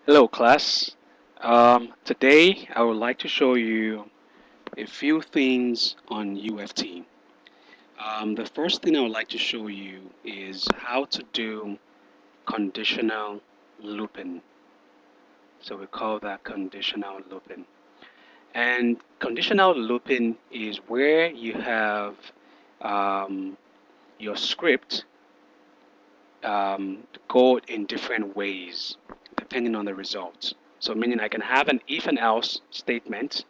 Hello class. Today I would like to show you a few things on UFT. The first thing I would like to show you is how to do conditional looping. So we call that conditional looping. And conditional looping is where you have um, your script go in different ways depending on the results. So meaning I can have an if and else statement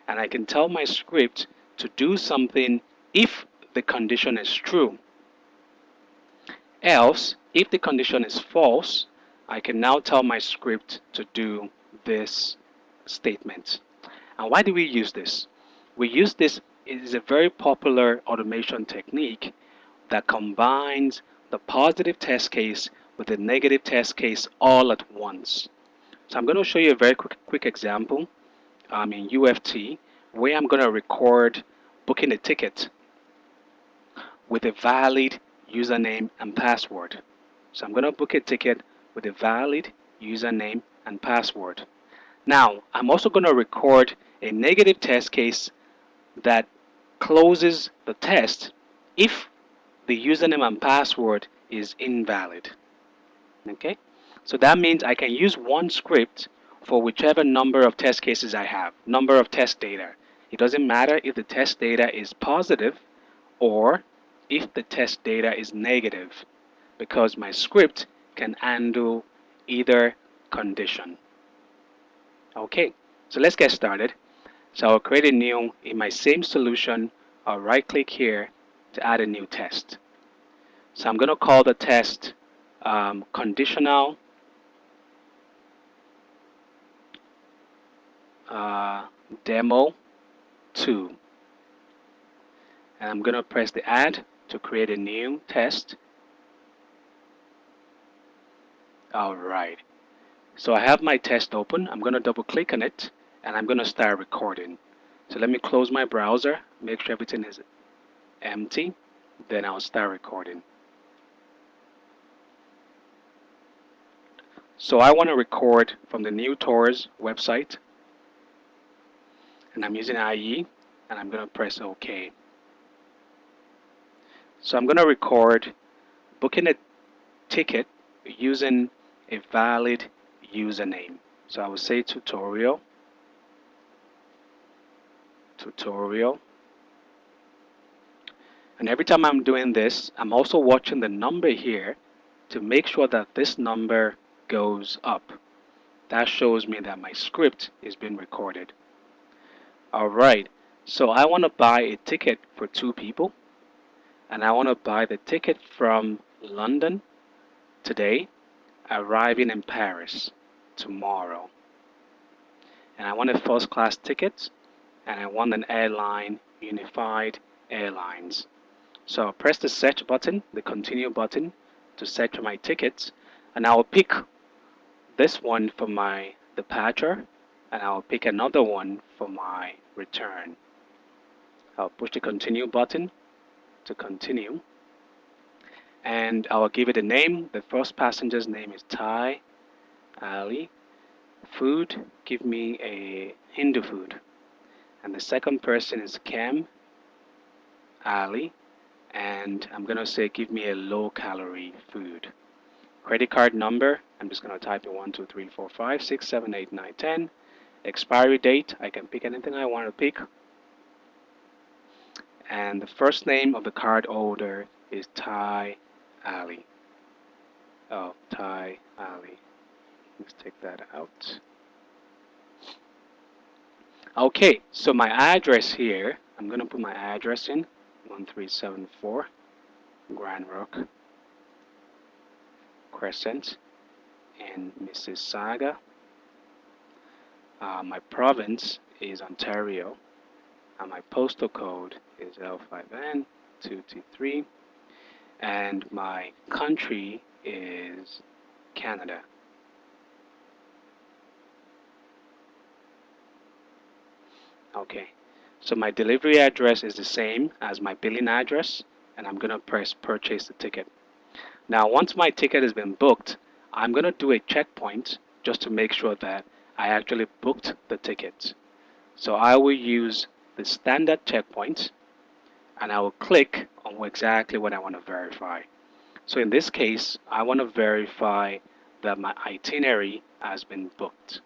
and I can tell my script to do something if the condition is true. Else, if the condition is false, I can now tell my script to do this statement. And why do we use this? We use this, it is a very popular automation technique that combines the positive test case with the negative test case all at once. So I'm going to show you a very quick example in UFT where I'm going to record booking a ticket with a valid username and password. So I'm going to book a ticket with a valid username and password. Now, I'm also going to record a negative test case that closes the test if the username and password is invalid. Okay? So that means I can use one script for whichever number of test cases I have, number of test data. It doesn't matter if the test data is positive or if the test data is negative because my script can handle either condition. Okay, so let's get started. So I'll create a new, in my same solution, I'll right click here to add a new test. So I'm going to call the test conditional demo 2. And I'm going to press the add to create a new test. Alright, so I have my test open. I'm going to double click on it and I'm going to start recording. So let me close my browser, make sure everything is empty, then I'll start recording. So I want to record from the new Tours website and I'm using IE and I'm going to press OK. So I'm going to record booking a ticket using a valid username. So I will say tutorial. And every time I'm doing this, I'm also watching the number here to make sure that this number goes up. That shows me that my script is being recorded. Alright, so I want to buy a ticket for 2 people. And I want to buy the ticket from London today, arriving in Paris tomorrow. And I want a first class ticket and I want an airline, Unified Airlines. So I'll press the search button, the continue button to search for my tickets and I'll pick this one for my departure and I'll pick another one for my return. I'll push the continue button to continue and I'll give it a name. The first passenger's name is Thai Ali. Food, give me a Hindu food. And the second person is Cam Ali. And I'm going to say give me a low calorie food. Credit card number, I'm just going to type in 1, 2, 3, 4, 5, 6, 7, 8, 9, 10. Expiry date, I can pick anything I want to pick. And the first name of the card holder is Thai Ali. Oh, Thai Ali. Let's take that out. Okay, so my address here, I'm going to put my address in 1374 Grand Rock Crescent in Mississauga. My province is Ontario and my postal code is L5N2T3 and my country is Canada. Okay, so my delivery address is the same as my billing address and I'm going to press purchase the ticket. Now once my ticket has been booked, I'm going to do a checkpoint just to make sure that I actually booked the ticket. So I will use the standard checkpoint and I will click on exactly what I want to verify. So in this case, I want to verify that my itinerary has been booked.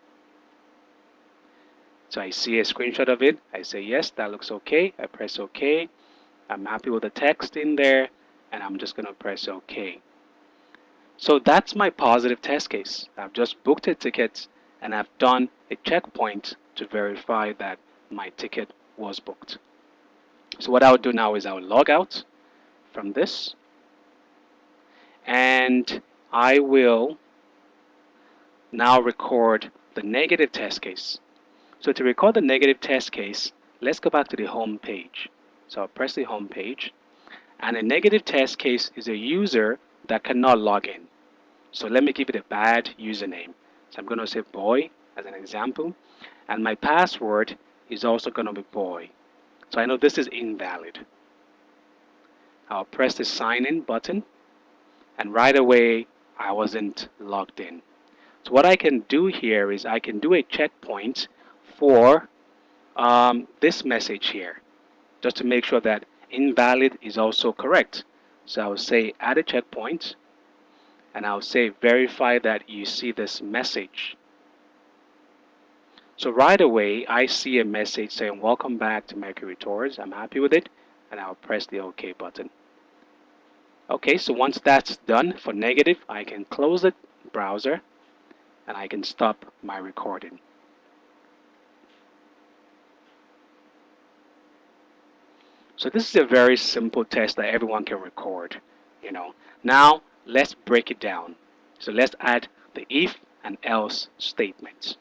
So I see a screenshot of it. I say, yes, that looks okay. I press OK. I'm happy with the text in there, and I'm just going to press OK. So that's my positive test case. I've just booked a ticket, and I've done a checkpoint to verify that my ticket was booked. So what I'll do now is I'll log out from this, and I will now record the negative test case. So to record the negative test case, let's go back to the home page. So I'll press the home page, and a negative test case is a user that cannot log in. So let me give it a bad username. So I'm going to say boy as an example, and my password is also going to be boy. So I know this is invalid. I'll press the sign in button, and right away I wasn't logged in. So what I can do here is I can do a checkpoint for this message here, just to make sure that invalid is also correct. So I'll say add a checkpoint, and I'll say verify that you see this message. So right away I see a message saying welcome back to Mercury Tours. I'm happy with it, and I'll press the OK button. Okay, so once that's done for negative, I can close the browser and I can stop my recording. So this is a very simple test that everyone can record, you know. Now let's break it down. So let's add the if and else statements.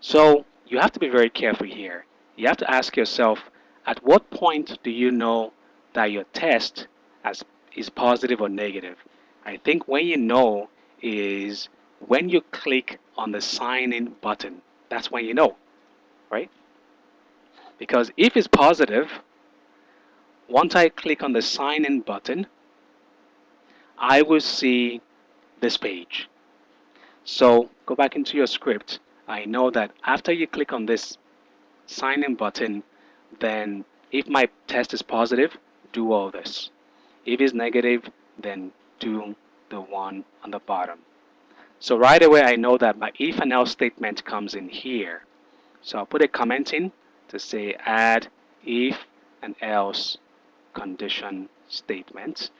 So you have to be very careful here. You have to ask yourself, at what point do you know that your test is positive or negative? I think when you know is when you click on the sign in button. That's when you know, right? Because if it's positive, once I click on the sign in button, I will see this page. So go back into your script. I know that after you click on this sign in button, then if my test is positive, do all this. If it's negative, then do the one on the bottom. So right away I know that my if and else statement comes in here. So I'll put a comment in to say add if and else condition statement.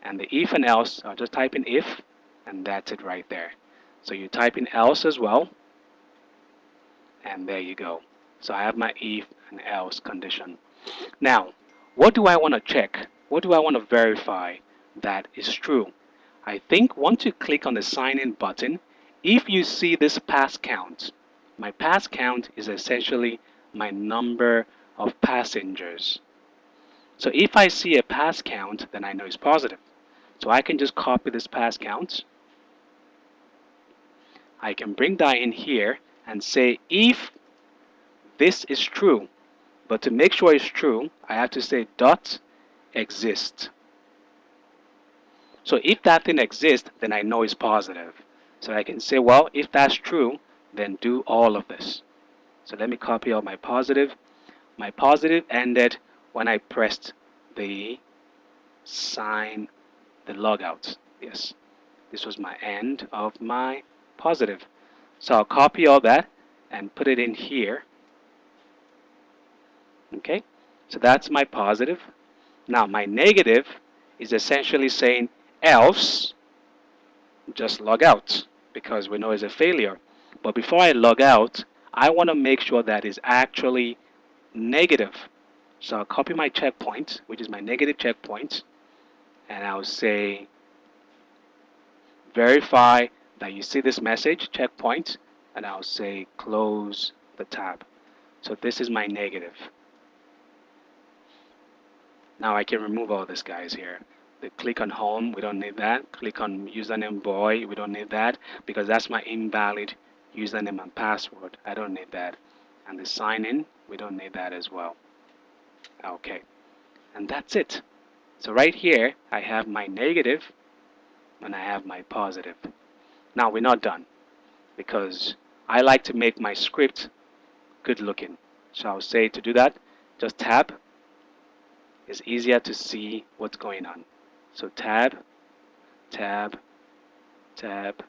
And the if and else, I'll just type in if, and that's it right there. So you type in else as well, and there you go. So I have my if and else condition. Now, what do I want to check? What do I want to verify that is true? I think once you click on the sign in button, if you see this pass count, my pass count is essentially my number of passengers. So if I see a pass count, then I know it's positive. So I can just copy this pass count. I can bring that in here and say if this is true, but to make sure it's true, I have to say dot exist. So if that thing exists, then I know it's positive. So I can say, well, if that's true, then do all of this. So let me copy out my positive. My positive ended when I pressed the sign, the logout. Yes, this was my end of my positive. So I'll copy all that and put it in here. Okay, so that's my positive. Now my negative is essentially saying else just log out, because we know it's a failure. But before I log out, I want to make sure that it's actually negative. So I'll copy my checkpoint, which is my negative checkpoint, and I'll say verify that you see this message, checkpoint, and I'll say close the tab. So this is my negative. Now I can remove all these guys here. The click on home, we don't need that. Click on username boy, we don't need that, because that's my invalid username and password. I don't need that. And the sign in, we don't need that as well. Okay, and that's it. So right here I have my negative and I have my positive. Now we're not done. because I like to make my script good looking. So I'll say to do that, just tab. It's easier to see what's going on. So tab, tab, tab.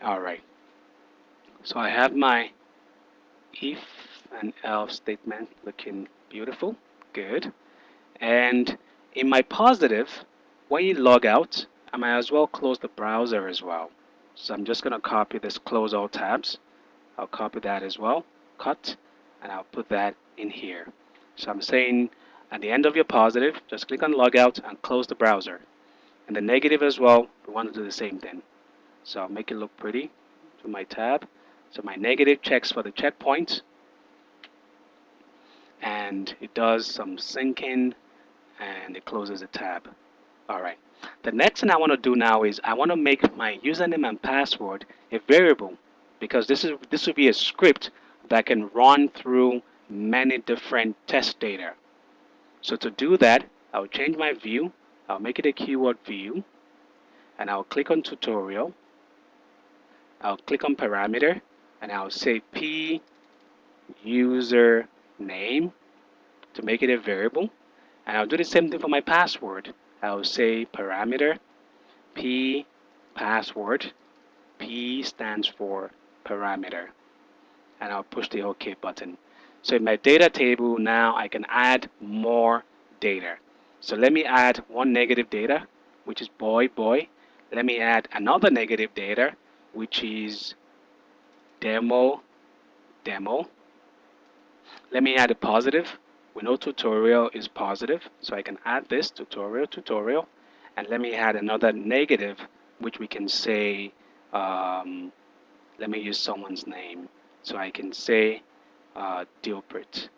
All right. So I have my if and else statement looking beautiful. Good. And in my positive, when you log out, I might as well close the browser as well. So I'm just going to copy this, close all tabs. I'll copy that as well, cut, and I'll put that in here. So I'm saying at the end of your positive, just click on logout and close the browser. And the negative as well, we want to do the same thing. So I'll make it look pretty to my tab. So my negative checks for the checkpoint, and it does some syncing, and it closes the tab. All right. The next thing I want to do now is I want to make my username and password a variable, because this will be a script that can run through many different test data. So to do that, I'll change my view. I'll make it a keyword view, and I'll click on tutorial. I'll click on parameter, and I'll say p username to make it a variable. And I'll do the same thing for my password. I'll say parameter p password. P stands for parameter, and I'll push the OK button. So in my data table now I can add more data. So let me add one negative data, which is boy. Let me add another negative data, which is demo. Let me add a positive. We know tutorial is positive, so I can add this tutorial. And let me add another negative, which we can say, let me use someone's name. So I can say Dilbert.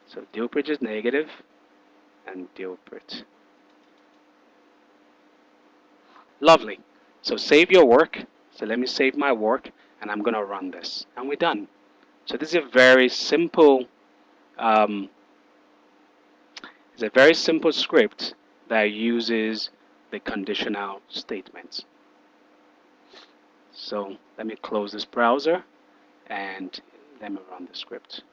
So Dilbert is negative, and Dilbert. Lovely. So save your work. So let me save my work, and I'm gonna run this, and we're done. So this is a very simple, um, it's a very simple script that uses the conditional statements. So let me close this browser, and let me run the script.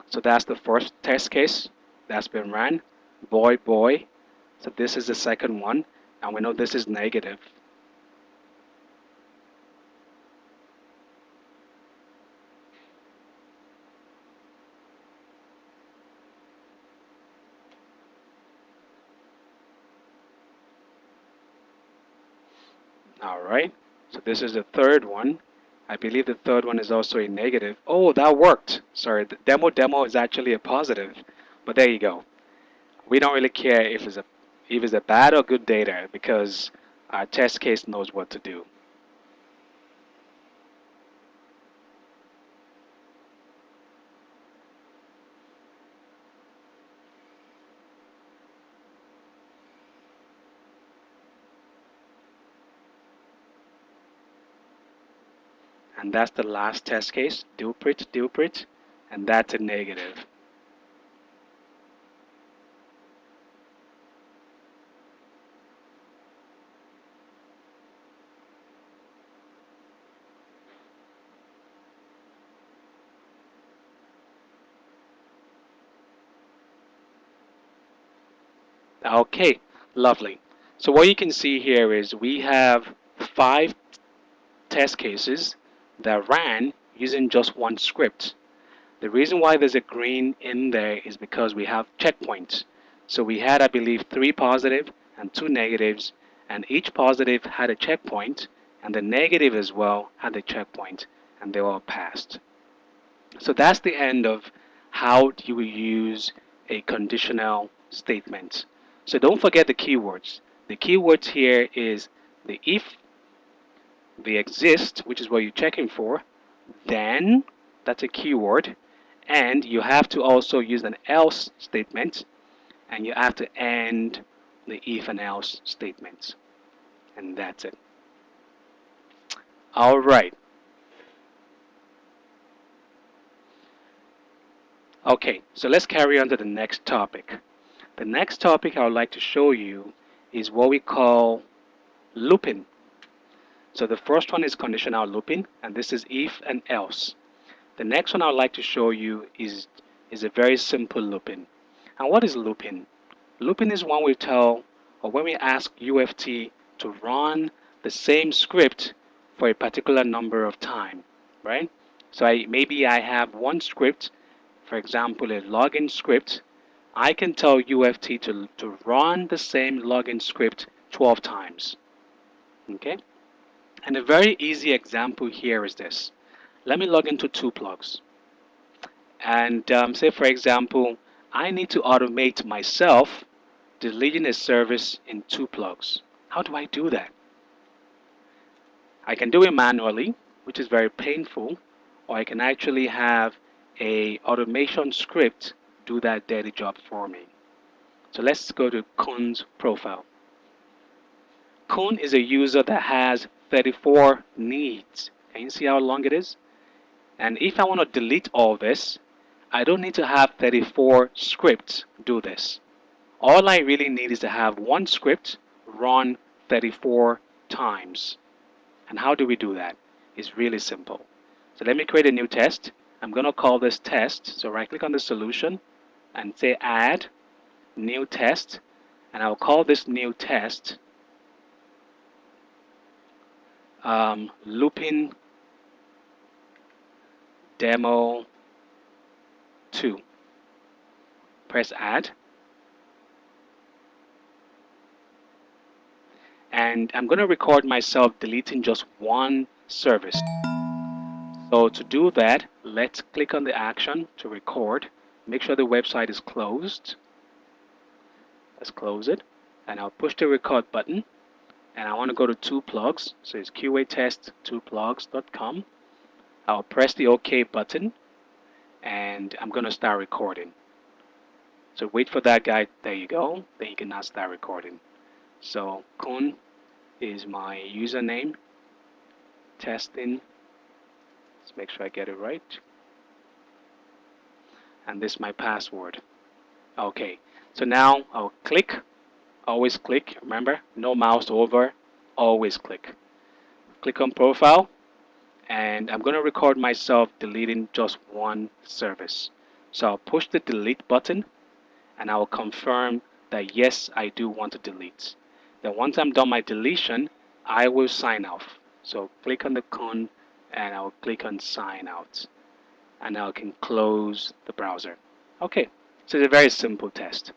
So that's the first test case that's been ran. Boy. So this is the second one, and we know this is negative. All right. So this is the third one. I believe the third one is also a negative. Oh, that worked. Sorry, the demo is actually a positive. But there you go. We don't really care if it's a bad or good data, because our test case knows what to do. And that's the last test case. Dilprit, and that's a negative. Okay, lovely. So what you can see here is we have 5 test cases that ran using just one script. The reason why there's a green in there is because we have checkpoints. So we had, I believe, 3 positive and 2 negatives, and each positive had a checkpoint, and the negative as well had a checkpoint, and they all passed. So that's the end of how you will use a conditional statement. So don't forget the keywords. The keywords here is the if, the exist, which is what you're checking for, then, that's a keyword, and you have to also use an else statement, and you have to end the if and else statements, and that's it. All right. Okay, so let's carry on to the next topic. The next topic I would like to show you is what we call looping. So the first one is conditional looping, and this is if and else. The next one I would like to show you is a very simple looping. And what is looping? Looping is when we tell, or when we ask UFT to run the same script for a particular number of time, right? So maybe I have one script, for example, a login script. I can tell UFT to run the same login script 12 times, okay? And a very easy example here is this. Let me log into 2plugs. And say, for example, I need to automate myself deleting a service in 2plugs. How do I do that? I can do it manually, which is very painful, or I can actually have a automation script do that dirty job for me. So let's go to Kun's profile. Kun is a user that has 34 needs. Can you see how long it is? And if I want to delete all this, I don't need to have 34 scripts do this. All I really need is to have one script run 34 times. And how do we do that? It's really simple. So let me create a new test. I'm going to call this test. So right click on the solution and say add new test. And I'll call this new test looping demo 2. Press add. And I'm going to record myself deleting just one service. So to do that, let's click on the action to record. Make sure the website is closed. Let's close it. And I'll push the record button. And I want to go to 2plugs. So it's qatest2plugs.com. I'll press the OK button. And I'm going to start recording. So wait for that guy. There you go. Then you can now start recording. So Kun is my username. Testing. Let's make sure I get it right. And this is my password. Okay. So now I'll click. Always click. Remember, no mouse over. Always click. Click on profile. And I'm going to record myself deleting just one service. So I'll push the delete button. And I will confirm that yes, I do want to delete. Then once I'm done my deletion, I will sign off. So click on the Kun and I'll click on sign out. And I can close the browser. Okay, so it's a very simple test.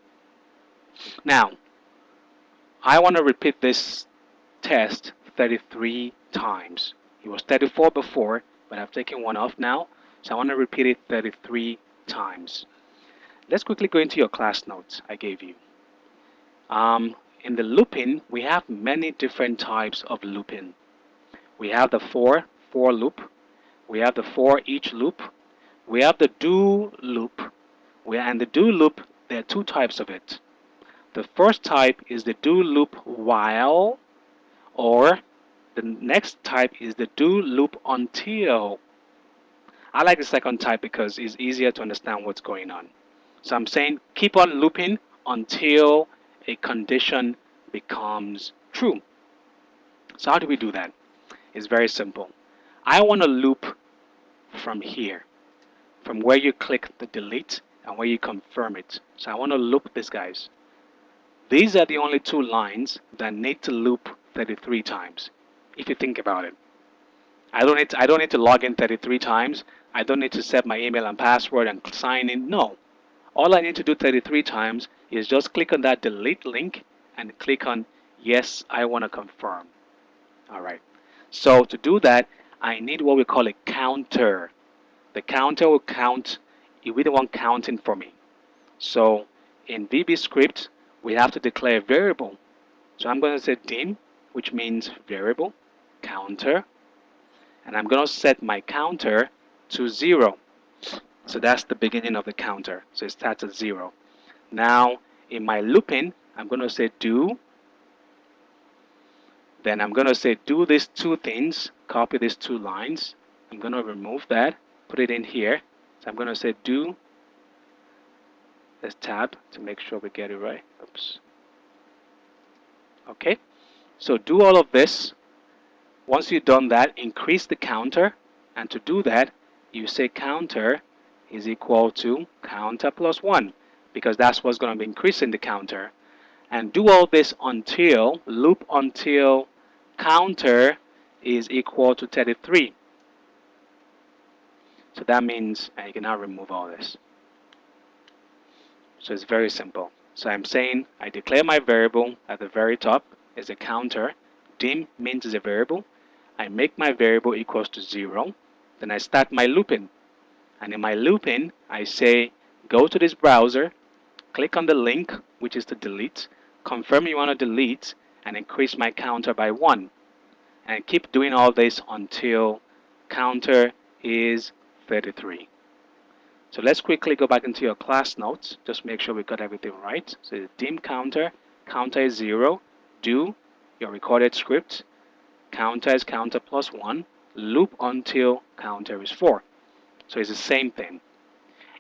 Now, I want to repeat this test 33 times. It was 34 before, but I've taken one off now. So I want to repeat it 33 times. Let's quickly go into your class notes I gave you. In the looping, we have many different types of looping. We have the for loop. We have the for each loop. We have the do loop. And the do loop, there are two types of it. The first type is the do loop while, or the next type is the do loop until. I like the second type because it's easier to understand what's going on. So I'm saying keep on looping until a condition becomes true. So how do we do that? It's very simple. I want to loop from here, from where you click the delete and where you confirm it. So I want to loop this, guys. These are the only two lines that need to loop 33 times, if you think about it. I don't need to log in 33 times. I don't need to set my email and password and sign in. No. All I need to do 33 times is just click on that delete link and click on yes, I want to confirm. All right. So to do that, I need what we call a counter. The counter will count. It will be the one counting for me. So in VB script, we have to declare a variable. So I'm going to say dim, which means variable, counter, and I'm going to set my counter to 0. So that's the beginning of the counter. So it starts at 0. Now in my looping, I'm going to say do. Then I'm going to say do these two things, copy these two lines. I'm going to remove that, put it in here. So I'm going to say do. Let's tab to make sure we get it right. Oops. Okay. So do all of this. Once you've done that, increase the counter. And to do that, you say counter is equal to counter plus 1, because that's what's going to be increasing the counter. And do all this until, loop until counter is equal to 33. So that means, and you can now remove all this. So it's very simple. So I'm saying I declare my variable at the very top is a counter. Dim means it's a variable. I make my variable equals to 0. Then I start my looping. And in my looping, I say go to this browser, click on the link, which is to delete, confirm you want to delete, and increase my counter by 1. And keep doing all this until counter is 33. So let's quickly go back into your class notes. Just make sure we got everything right. So the dim counter, counter is 0. Do your recorded script. Counter is counter plus 1. Loop until counter is 4. So it's the same thing.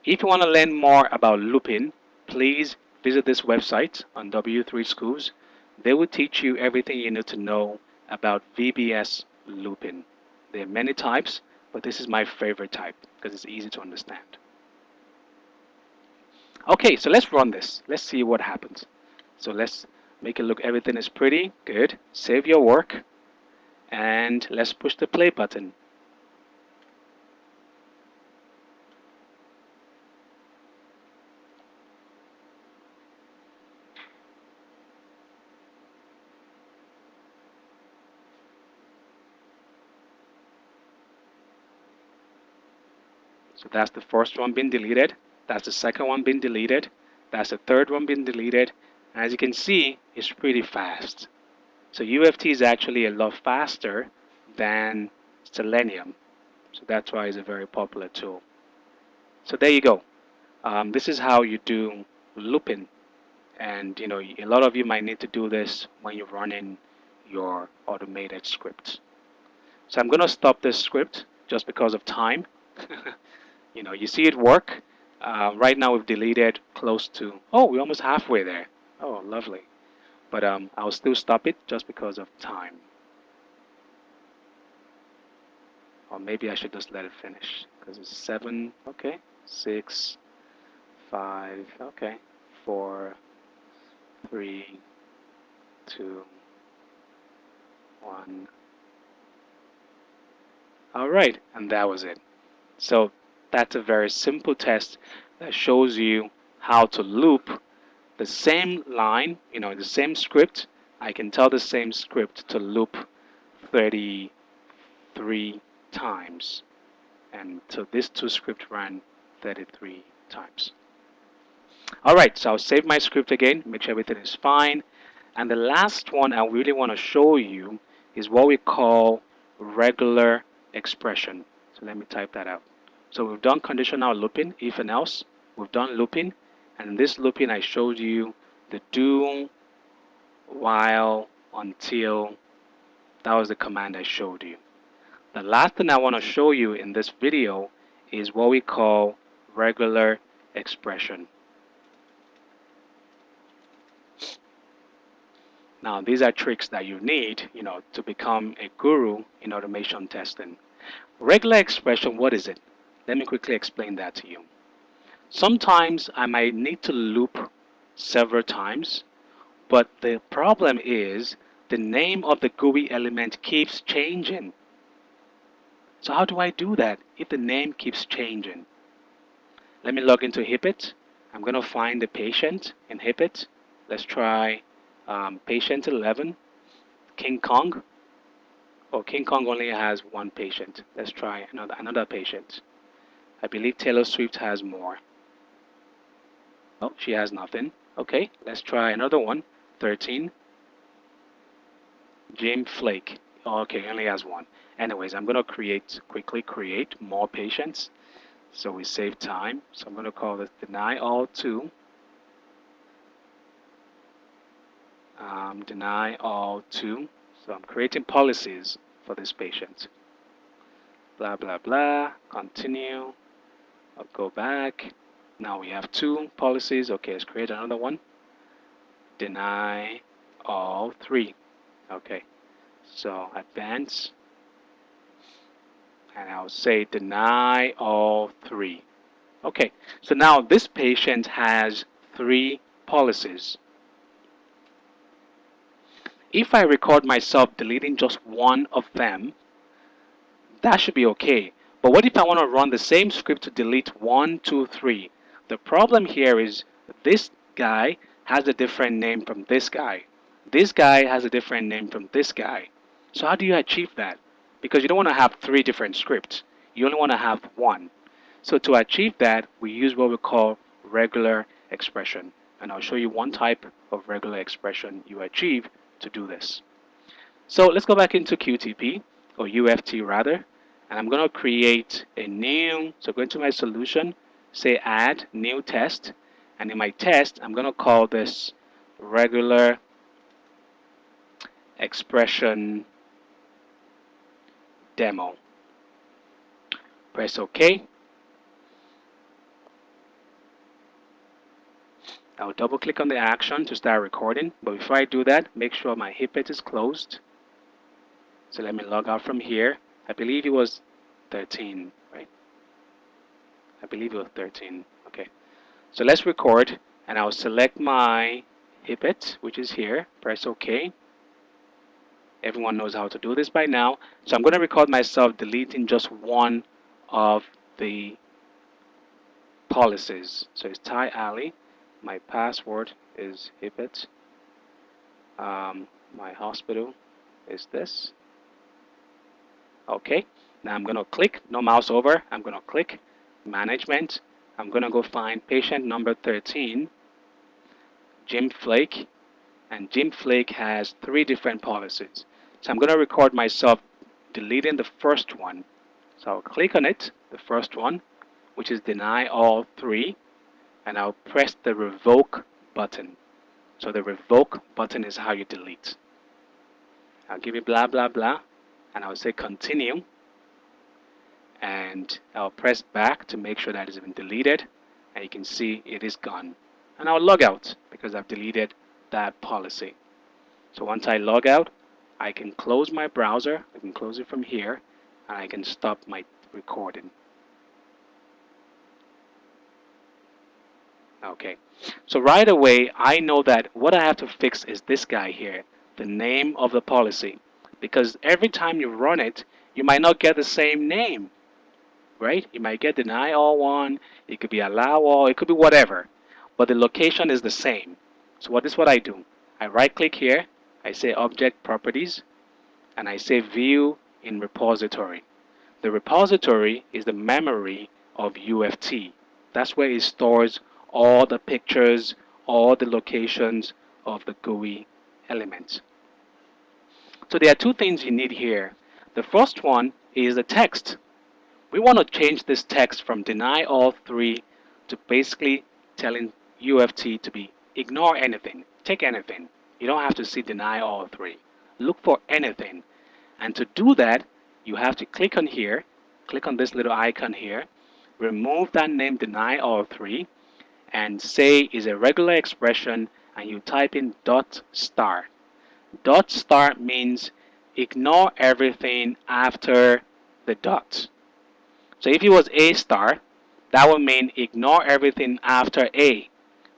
If you want to learn more about looping, please visit this website on W3 Schools. They will teach you everything you need to know about VBS looping. There are many types, but this is my favorite type because it's easy to understand. Okay, so let's run this. Let's see what happens. So let's make it look everything is pretty good. Save your work and let's push the play button. So that's the first one being deleted. That's the second one being deleted. That's the third one being deleted. And as you can see, it's pretty fast. So UFT is actually a lot faster than Selenium. So that's why it's a very popular tool. So there you go. This is how you do looping. And a lot of you might need to do this when you're running your automated script. So I'm going to stop this script just because of time. You see it work. Right now we've deleted close to, oh, we're almost halfway there. Oh, lovely. But I'll still stop it just because of time. Or maybe I should just let it finish because it's 7, okay, 6, 5, okay, 4, 3, 2, 1. All right, and that was it. So that's a very simple test that shows you how to loop the same line, the same script. I can tell the same script to loop 33 times. And so these two scripts ran 33 times. All right, so I'll save my script again, make sure everything is fine. And the last one I really want to show you is what we call regular expression. So let me type that out. So we've done conditional looping, if and else. We've done looping. And in this looping, I showed you the do, while, until. That was the command I showed you. The last thing I want to show you in this video is what we call regular expression. Now, these are tricks that you need, to become a guru in automation testing. Regular expression, what is it? Let me quickly explain that to you. Sometimes I might need to loop several times, but the problem is the name of the GUI element keeps changing. So how do I do that if the name keeps changing? Let me log into HIPIT. I'm going to find the patient in HIPIT. Let's try patient 11, King Kong. Oh, King Kong only has one patient. Let's try another patient. I believe Taylor Swift has more. Oh, she has nothing. Okay, let's try another one. 13, Jim Flake. Oh, okay, he only has one. Anyways, I'm going to quickly create more patients so we save time. So I'm going to call this deny all 2. Deny all 2. So I'm creating policies for this patient. Blah, blah, blah. Continue. I'll go back. Now we have 2 policies. Okay, let's create another one. Deny all 3. Okay, so advance. And I'll say deny all 3. Okay, so now this patient has 3 policies. If I record myself deleting just one of them, that should be okay. But what if I want to run the same script to delete 1, 2, 3? The problem here is this guy has a different name from this guy. This guy has a different name from this guy. So how do you achieve that? Because you don't want to have 3 different scripts. You only want to have one. So to achieve that, we use what we call regular expression. And I'll show you one type of regular expression you achieve to do this. So let's go back into QTP, or UFT rather, and I'm going to create a new, so go into my solution, say add new test, and in my test, I'm going to call this regular expression demo. Press OK. I'll double click on the action to start recording, but before I do that, make sure my HIPIT is closed. So let me log out from here. I believe it was 13, right? I believe it was 13. Okay. So let's record, and I'll select my HIPIT, which is here. Press OK. Everyone knows how to do this by now. So I'm going to record myself deleting just one of the policies. So it's Ty Ali. My password is HIPIT. My hospital is this. Okay. Now I'm going to click, no mouse over. I'm going to click management. I'm going to go find patient number 13, Jim Flake. And Jim Flake has 3 different policies. So I'm going to record myself deleting the first one. So I'll click on it, the first one, which is deny all 3, and I'll press the revoke button. So the revoke button is how you delete. I'll give it blah blah blah, and I'll say continue, and I'll press back to make sure that it's been deleted, and you can see it is gone. And I'll log out because I've deleted that policy. So once I log out, I can close my browser, I can close it from here, and I can stop my recording. Okay, so right away, I know that what I have to fix is this guy here, the name of the policy. Because every time you run it, you might not get the same name, right? You might get deny all 1, it could be allow all, it could be whatever. But the location is the same. So what is what I do? I right click here, I say object properties, and I say view in repository. The repository is the memory of UFT. That's where it stores all the pictures, all the locations of the GUI elements. So there are 2 things you need here. The first one is the text. We want to change this text from deny all 3 to basically telling UFT to be ignore anything, take anything. You don't have to see deny all 3. Look for anything. And to do that, you have to click on here, click on this little icon here, remove that name deny all 3, and say is a regular expression, and you type in dot star. Dot star means ignore everything after the dot. So if it was A star, that would mean ignore everything after A.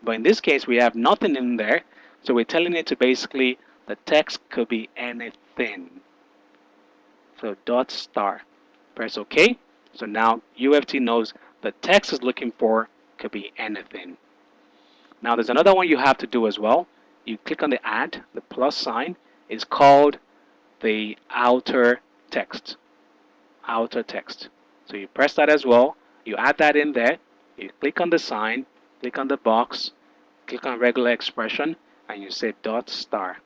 But in this case, we have nothing in there, so we're telling it to basically, the text could be anything. So dot star. press OK. So now UFT knows the text is looking for could be anything. Now there's another one you have to do as well. You click on the add, the plus sign. It's called the outer text. Outer text. So you press that as well. You add that in there. You click on the sign, click on the box, click on regular expression, and you say dot star,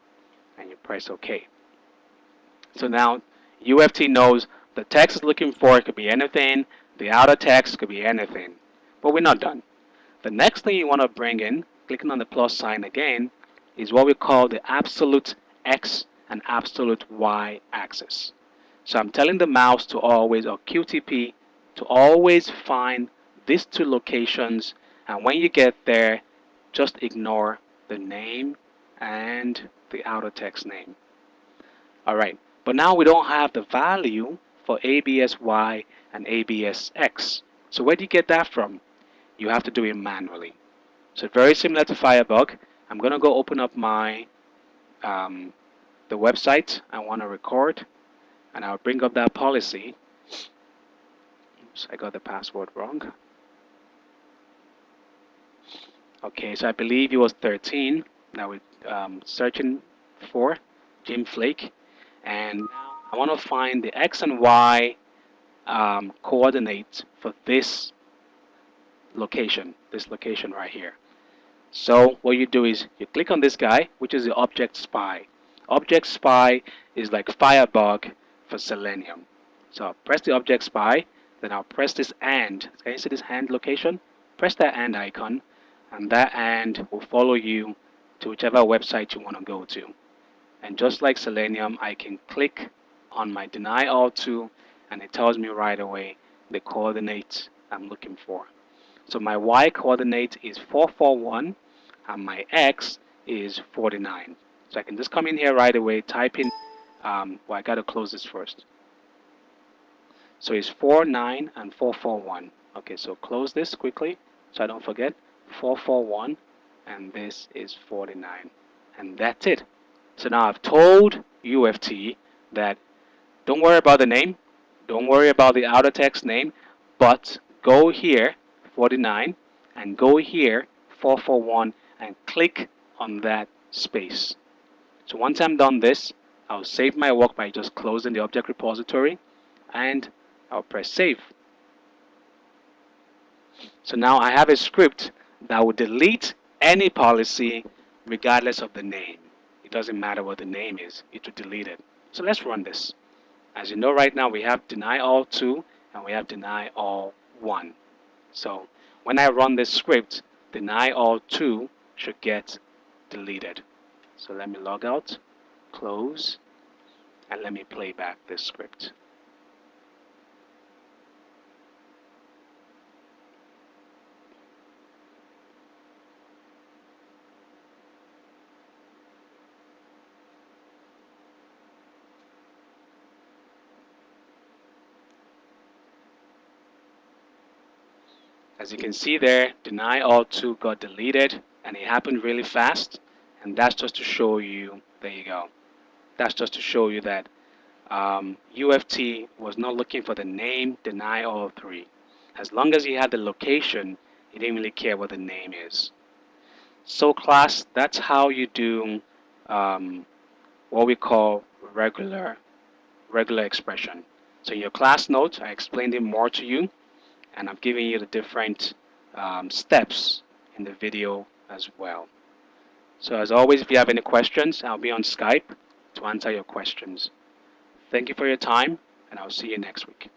and you press OK. So now UFT knows the text is looking for it could be anything, the outer text could be anything. But we're not done. The next thing you want to bring in, clicking on the plus sign again, is what we call the absolute X and absolute Y axis. So I'm telling the mouse to always, or QTP, to always find these two locations, and when you get there, just ignore the name and the outer text name. Alright, but now we don't have the value for ABSY and ABSX. So where do you get that from? You have to do it manually. So very similar to Firebug. I'm going to go open up my the website I want to record, and I'll bring up that policy. Oops, I got the password wrong. Okay, so I believe it was 13 that we're searching for, Jim Flake. And I want to find the X and Y coordinates for this location right here. So what you do is you click on this guy, which is the object spy. Object spy is like Firebug for Selenium. So I'll press the object spy, then I'll press this and. Can you see this and location? Press that and icon, and that and will follow you to whichever website you want to go to. And just like Selenium, I can click on my deny all to, and it tells me right away the coordinates I'm looking for. So my Y coordinate is 441, and my X is 49. So I can just come in here right away, type in, well, I gotta close this first. So it's 49 and 441. Okay, so close this quickly so I don't forget. 441, and this is 49. And that's it. So now I've told UFT that don't worry about the name, don't worry about the outer text name, but go here, 49, and go here, 441, and click on that space. So once I'm done this, I'll save my work by just closing the object repository, and I'll press save. So now I have a script that will delete any policy regardless of the name. It doesn't matter what the name is, it will delete it. So let's run this. As you know, right now we have deny all 2 and we have deny all 1. So when I run this script, deny all 2 should get deleted. So let me log out, close, and let me play back this script. As you can see there, deny all 2 got deleted, and it happened really fast. And that's just to show you, there you go. That's just to show you that UFT was not looking for the name, deny all 3. As long as he had the location, he didn't really care what the name is. So class, that's how you do what we call regular expression. So in your class notes, I explained it more to you, and I'm giving you the different steps in the video as well. So as always, if you have any questions, I'll be on Skype to answer your questions. Thank you for your time, and I'll see you next week.